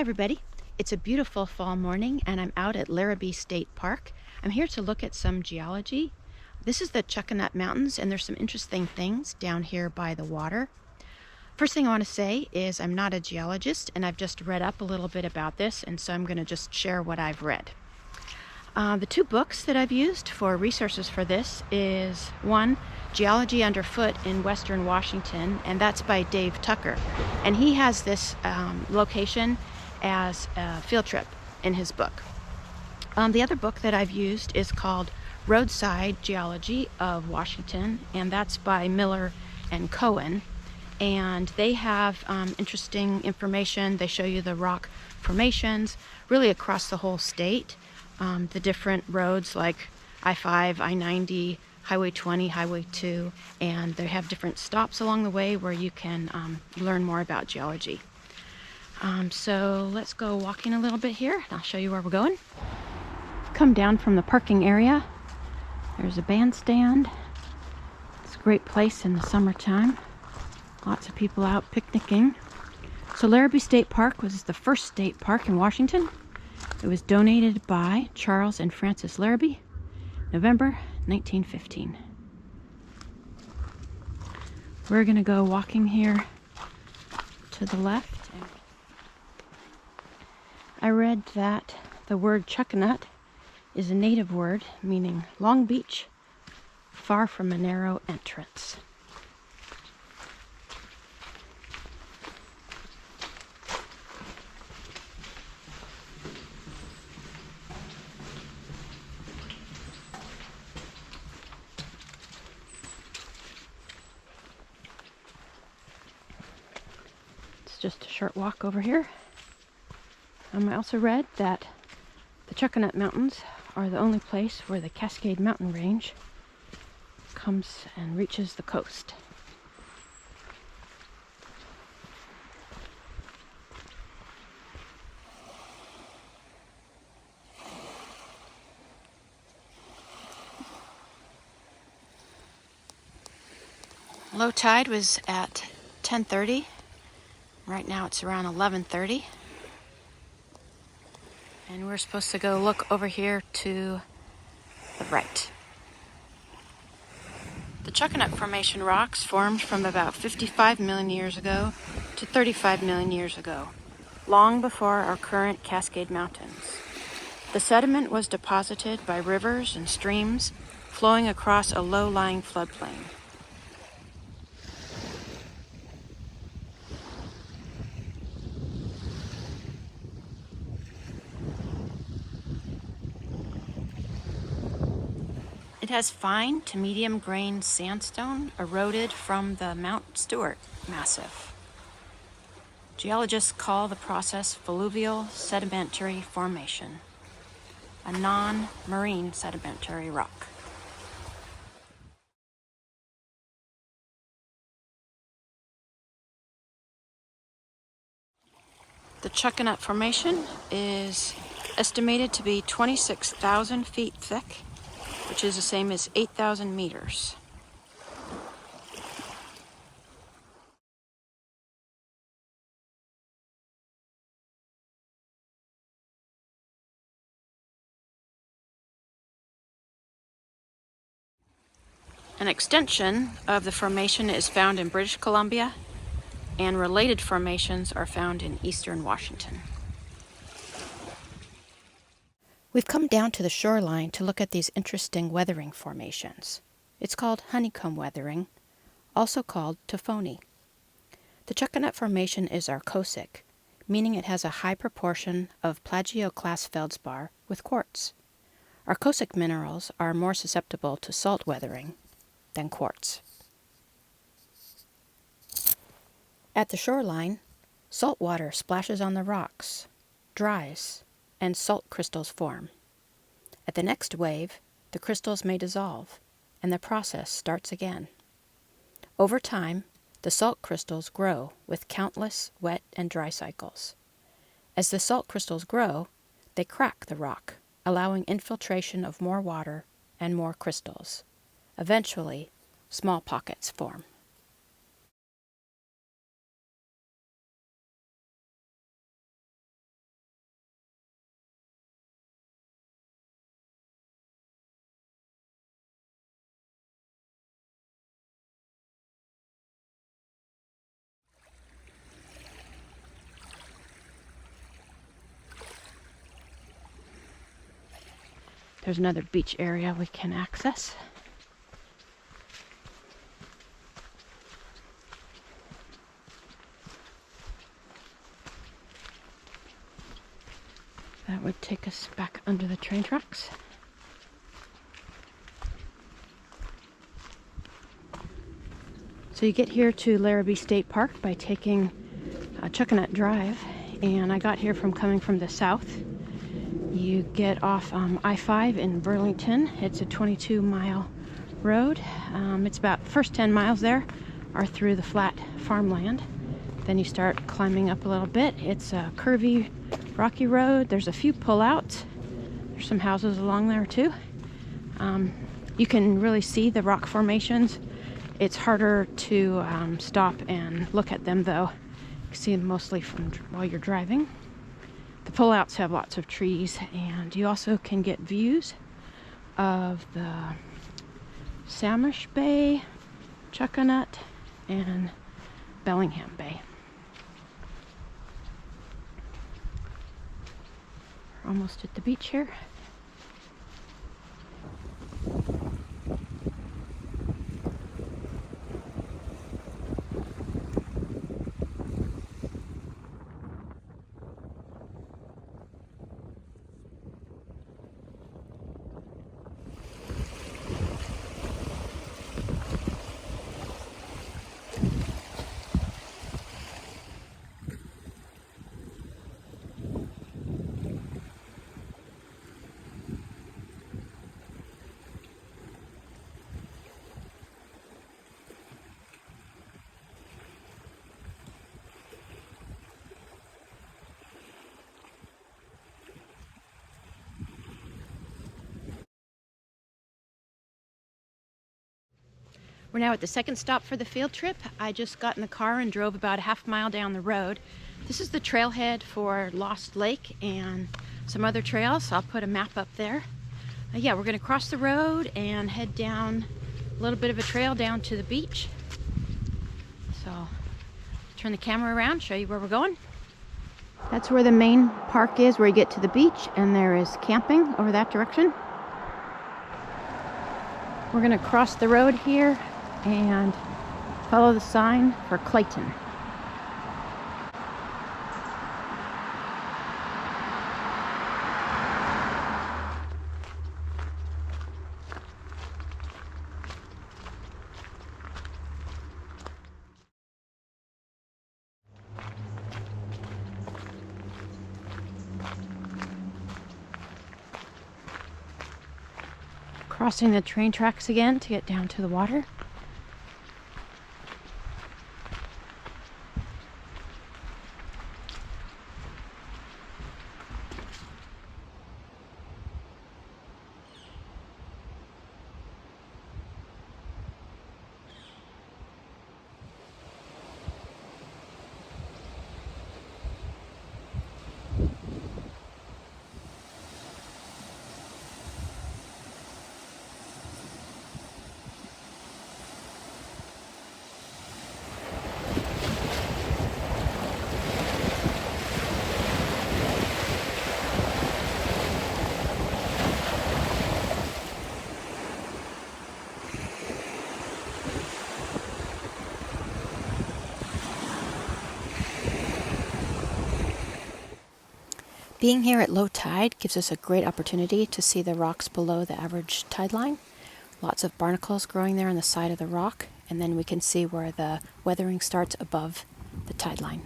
everybody. It's a beautiful fall morning and I'm out at Larrabee State Park. I'm here to look at some geology. This is the Chuckanut Mountains and there's some interesting things down here by the water. First thing I want to say is I'm not a geologist and I've just read up a little bit about this, and so I'm going to just share what I've read. The two books that I've used for resources for this is one, Geology Underfoot in Western Washington, and that's by Dave Tucker. And he has this location as a field trip in his book. The other book that I've used is called Roadside, Geology of Washington, and that's by Miller and Cowan. And they have interesting information. They show you the rock formations really across the whole state. The different roads like I-5, I-90, Highway 20, Highway 2, and they have different stops along the way where you can learn more about geology. So let's go walking a little bit here and I'll show you where we're going. Come down from the parking area. There's a bandstand. It's a great place in the summertime. Lots of people out picnicking. So Larrabee State Park was the first state park in Washington. It was donated by Charles and Frances Larrabee, November 1915. We're going to go walking here to the left. I read that the word Chuckanut is a native word meaning long beach, far from a narrow entrance. Just a short walk over here. I also read that the Chuckanut Mountains are the only place where the Cascade Mountain Range comes and reaches the coast. Low tide was at 10:30. Right now it's around 11:30. And we're supposed to go look over here to the right. The Chuckanut Formation rocks formed from about 55 million years ago to 35 million years ago, long before our current Cascade Mountains. The sediment was deposited by rivers and streams flowing across a low-lying floodplain. It has fine to medium-grained sandstone eroded from the Mount Stewart Massif. Geologists call the process fluvial sedimentary formation, a non-marine sedimentary rock. The Chuckanut Formation is estimated to be 26,000 feet thick, which is the same as 8,000 meters. An extension of the formation is found in British Columbia, and related formations are found in eastern Washington. We've come down to the shoreline to look at these interesting weathering formations. It's called Honeycomb weathering, also called tuffoni. The Chuckanut Formation is arcosic, meaning it has a high proportion of plagioclase feldspar with quartz. Arcosic minerals are more susceptible to salt weathering than quartz. At the shoreline, salt water splashes on the rocks, dries, and salt crystals form. At the next wave, the crystals may dissolve, and the process starts again. Over time, the salt crystals grow with countless wet and dry cycles. As the salt crystals grow, they crack the rock, allowing infiltration of more water and more crystals. Eventually, small pockets form. There's another beach area we can access. That would take us back under the train tracks. So you get here to Larrabee State Park by taking Chuckanut Drive, and I got here from coming from the south. You get off I-5 in Burlington. It's a 22-mile road. It's about first 10 miles there are through the flat farmland. Then you start climbing up a little bit. It's a curvy, rocky road. There's a few pullouts. There's some houses along there too. You can really see the rock formations. It's harder to stop and look at them though. You can see them mostly from while you're driving. The pullouts have lots of trees, and you also can get views of the Samish Bay, Chuckanut, and Bellingham Bay. We're almost at the beach here. We're now at the second stop for the field trip. I just got in the car and drove about a half mile down the road. This is the trailhead for Lost Lake and some other trails. I'll put a map up there. Yeah, we're gonna cross the road and head down a little bit of a trail down to the beach. So, turn the camera around, show you where we're going. That's where the main park is, where you get to the beach, and there is camping over that direction. We're gonna cross the road here and follow the sign for Clayton. Crossing the train tracks again to get down to the water. Being here at low tide gives us a great opportunity to see the rocks below the average tide line. Lots of barnacles growing there on the side of the rock, and then we can see where the weathering starts above the tide line.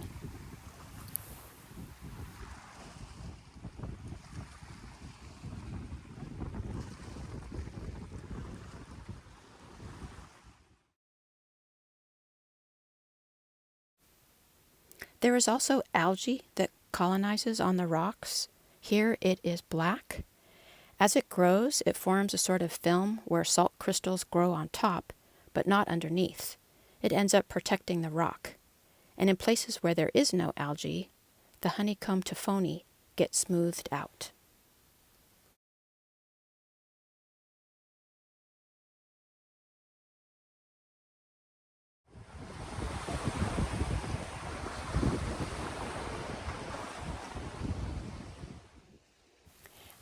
There is also algae that colonizes on the rocks. Here it is black. As it grows, it forms a sort of film where salt crystals grow on top, but not underneath. It ends up protecting the rock. And in places where there is no algae, the honeycomb tophony gets smoothed out.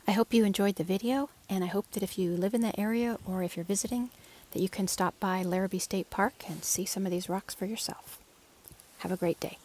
I hope you enjoyed the video, and I hope that if you live in the area or if you're visiting, that you can stop by Larrabee State Park and see some of these rocks for yourself. Have a great day.